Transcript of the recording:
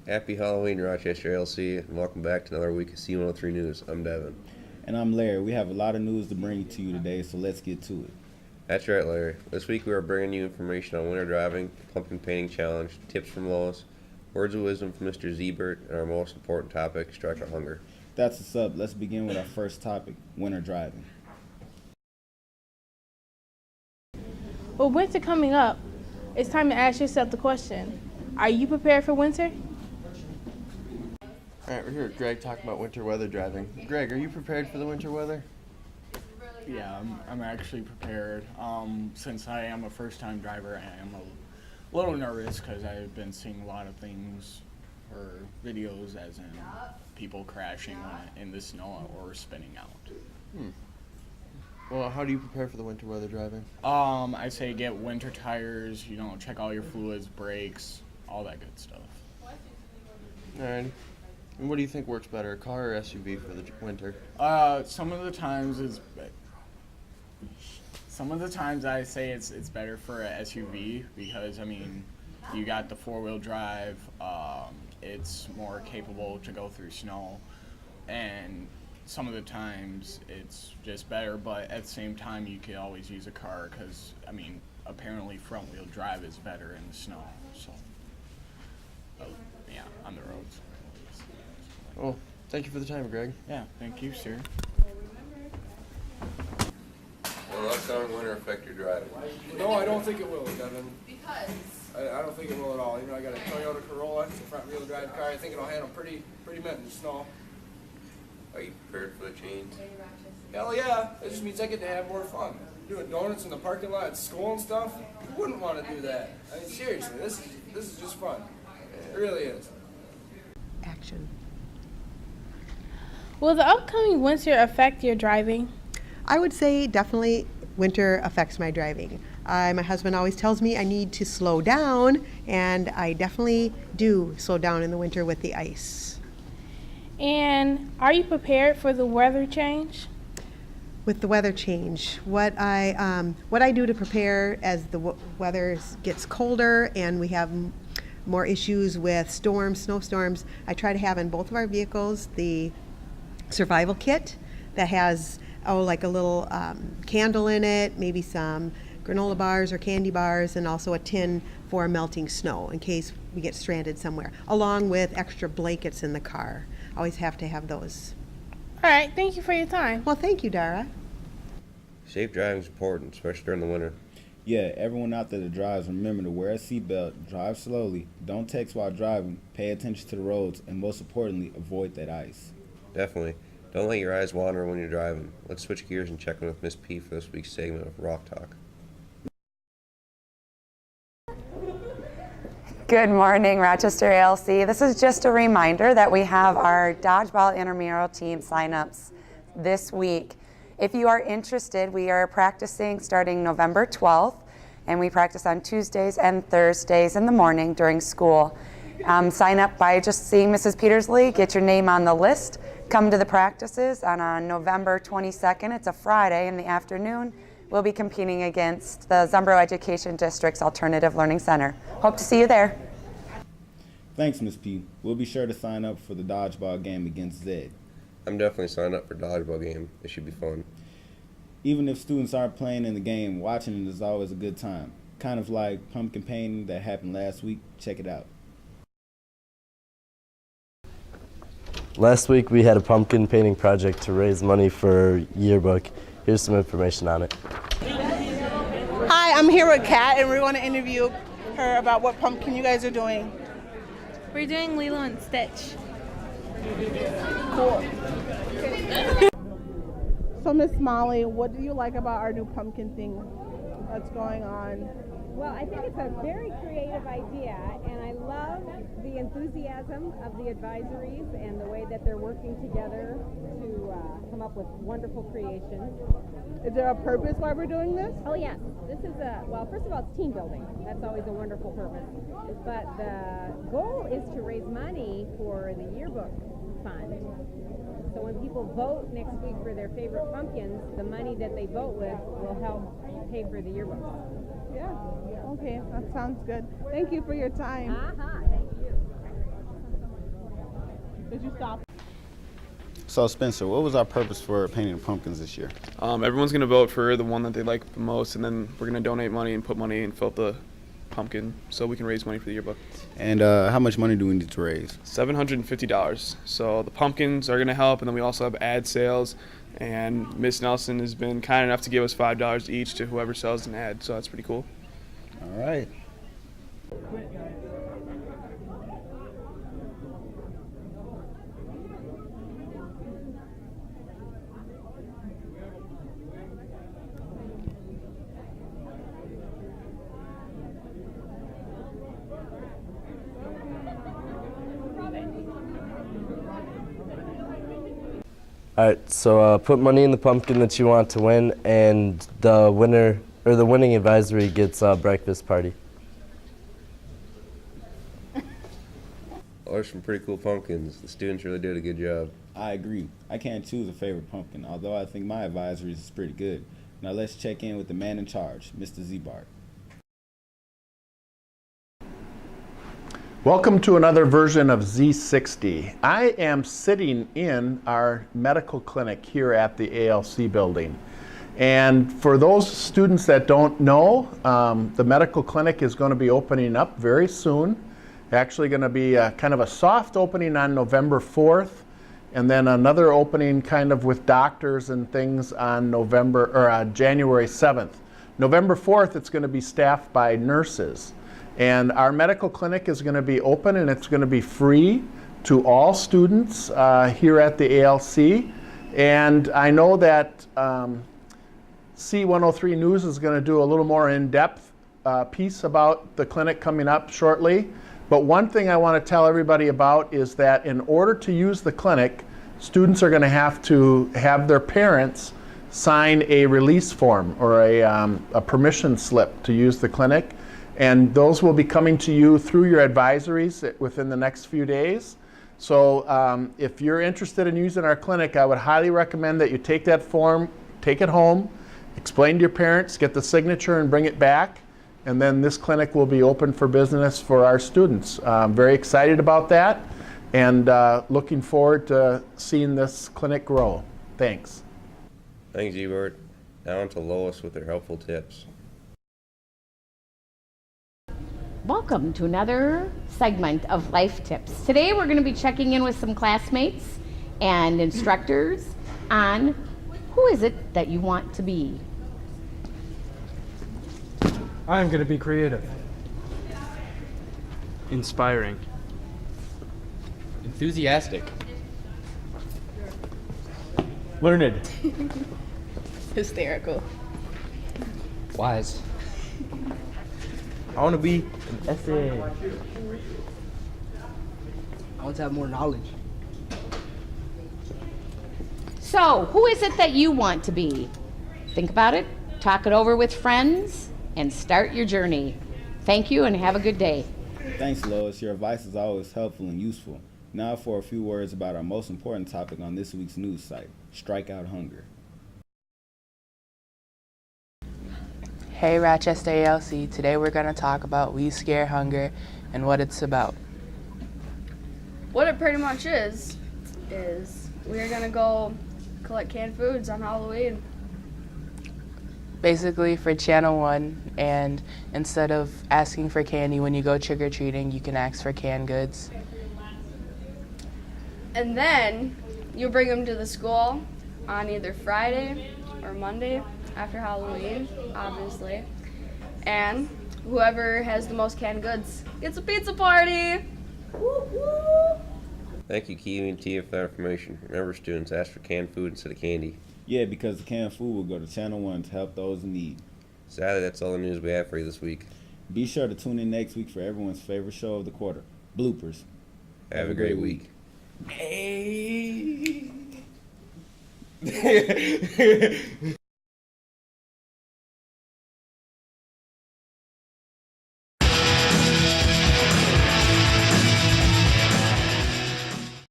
Happy Halloween, Rochester ALC, and welcome back to another week of C103 News. I'm Devin. And I'm Larry. We have a lot of news to bring to you today, so let's get to it. That's right, Larry. This week we are bringing you information on winter driving, pumpkin painting challenge, tips from Lois, words of wisdom from Mr. Zebert, and our most important topic, strike a hunger. That's what's up. Let's begin with our first topic, winter driving. With winter coming up, it's time to ask yourself the question, are you prepared for winter? All right, we're here with Greg talking about winter weather driving. Greg, are you prepared for the winter weather? Yeah, I'm actually prepared. Since I am a first-time driver, I am a little nervous because I've been seeing a lot of things or videos as in people crashing in the snow or spinning out. Well, how do you prepare for the winter weather driving? I say get winter tires, check all your fluids, brakes, all that good stuff. All right. And what do you think works better, a car or SUV for the winter? Some of the times I say it's better for a SUV because you got the four-wheel drive. It's more capable to go through snow, and some of the times it's just better. But at the same time, you could always use a car because apparently front-wheel drive is better in the snow. So yeah, on the roads. Well, thank you for the time, Greg. Yeah, thank you, sir. Will upcoming winter affect your driving? No, I don't think it will, Devin. Because? I don't think it will at all. I got a Toyota Corolla, it's a front-wheel drive car. I think it'll handle pretty mint in the snow. Are you prepared for the change? Hell yeah. It just means I get to have more fun. Doing donuts in the parking lot at school and stuff. Who wouldn't want to do that? Seriously, this is just fun. It really is. Action. Will the upcoming winter affect your driving? I would say definitely winter affects my driving. My husband always tells me I need to slow down, and I definitely do slow down in the winter with the ice. And are you prepared for the weather change? With the weather change, what I do to prepare as the weather gets colder and we have more issues with storms, snowstorms, I try to have in both of our vehicles the survival kit that has like a little candle in it, maybe some granola bars or candy bars, and also a tin for melting snow in case we get stranded somewhere, along with extra blankets in the car. Always have to have those. All right, thank you for your time. Well, thank you, Dara. Safe driving is important, especially during the winter. Yeah, everyone out there that drives, remember to wear a seatbelt, drive slowly, don't text while driving, pay attention to the roads, and most importantly, avoid that ice. Definitely. Don't let your eyes wander when you're driving. Let's switch gears and check in with Miss P for this week's segment of Rock Talk. Good morning, Rochester ALC. This is just a reminder that we have our dodgeball intramural team signups this week. If you are interested, we are practicing starting November 12th, and we practice on Tuesdays and Thursdays in the morning during school. Sign up by just seeing Mrs. Petersley, get your name on the list, come to the practices, and on November 22nd, it's a Friday in the afternoon, we'll be competing against the Zumbro Education District's Alternative Learning Center. Hope to see you there. Thanks, Ms. P. We'll be sure to sign up for the dodgeball game against Zed. I'm definitely signed up for dodgeball game. It should be fun. Even if students aren't playing in the game, watching it is always a good time. Kind of like pumpkin painting that happened last week. Check it out. Last week we had a pumpkin painting project to raise money for yearbook. Here's some information on it. Hi, I'm here with Kat, and we're going to interview her about what pumpkin you guys are doing. We're doing Lilo and Stitch. Cool. So, Miss Molly, what do you like about our new pumpkin thing that's going on? Well, I think it's a very creative idea, and I love the enthusiasm of the advisories and the way that they're working together to come up with wonderful creations. Is there a purpose why we're doing this? Oh, yes. This is well, first of all, it's team building. That's always a wonderful purpose. But the goal is to raise money for the yearbook fund. So when people vote next week for their favorite pumpkins, the money that they vote with will help pay for the yearbooks. Yeah. Okay, that sounds good. Thank you for your time. Thank you. Did you stop? So Spencer, what was our purpose for painting the pumpkins this year? Everyone's going to vote for the one that they like the most, and then we're going to donate money and put money and fill up the pumpkin so we can raise money for the yearbook. And how much money do we need to raise? $750. So the pumpkins are going to help, and then we also have ad sales, and Miss Nelson has been kind enough to give us $5 each to whoever sells an ad, so that's pretty cool. All right. Alright, so put money in the pumpkin that you want to win, and the winner, or the winning advisory gets a breakfast party. Well, there's some pretty cool pumpkins. The students really did a good job. I agree. I can't choose a favorite pumpkin, although I think my advisory is pretty good. Now let's check in with the man in charge, Mr. Zebart. Welcome to another version of Z60. I am sitting in our medical clinic here at the ALC building. And for those students that don't know, the medical clinic is going to be opening up very soon. Actually going to be kind of a soft opening on November 4th, and then another opening kind of with doctors and things on January 7th. November 4th, it's going to be staffed by nurses. And our medical clinic is going to be open, and it's going to be free to all students here at the ALC. And I know that C103 News is going to do a little more in-depth piece about the clinic coming up shortly. But one thing I want to tell everybody about is that in order to use the clinic, students are going to have their parents sign a release form or a permission slip to use the clinic. And those will be coming to you through your advisories within the next few days. So if you're interested in using our clinic, I would highly recommend that you take that form, take it home, explain to your parents, get the signature and bring it back. And then this clinic will be open for business for our students. I'm very excited about that, and looking forward to seeing this clinic grow. Thanks. Thanks, Ebert. Now on to Lois with her helpful tips. Welcome to another segment of Life Tips. Today we're going to be checking in with some classmates and instructors on who is it that you want to be. I'm going to be creative. Inspiring. Enthusiastic. Learned. Hysterical. Wise. I want to be an essay. I want to have more knowledge. So, who is it that you want to be? Think about it, talk it over with friends, and start your journey. Thank you and have a good day. Thanks, Lois. Your advice is always helpful and useful. Now for a few words about our most important topic on this week's news site, Strike Out Hunger. Hey Rochester ALC, today we're going to talk about We Scare Hunger and what it's about. What it pretty much is we're going to go collect canned foods on Halloween. Basically for Channel 1, and instead of asking for candy when you go trick-or-treating, you can ask for canned goods. And then you bring them to the school on either Friday or Monday after Halloween, obviously. And whoever has the most canned goods gets a pizza party. Woo-hoo! Thank you, Kiwi and Tia, for that information. Remember, students, ask for canned food instead of candy. Yeah, because the canned food will go to Channel 1 to help those in need. Sadly, that's all the news we have for you this week. Be sure to tune in next week for everyone's favorite show of the quarter, Bloopers. Have a great week. Hey.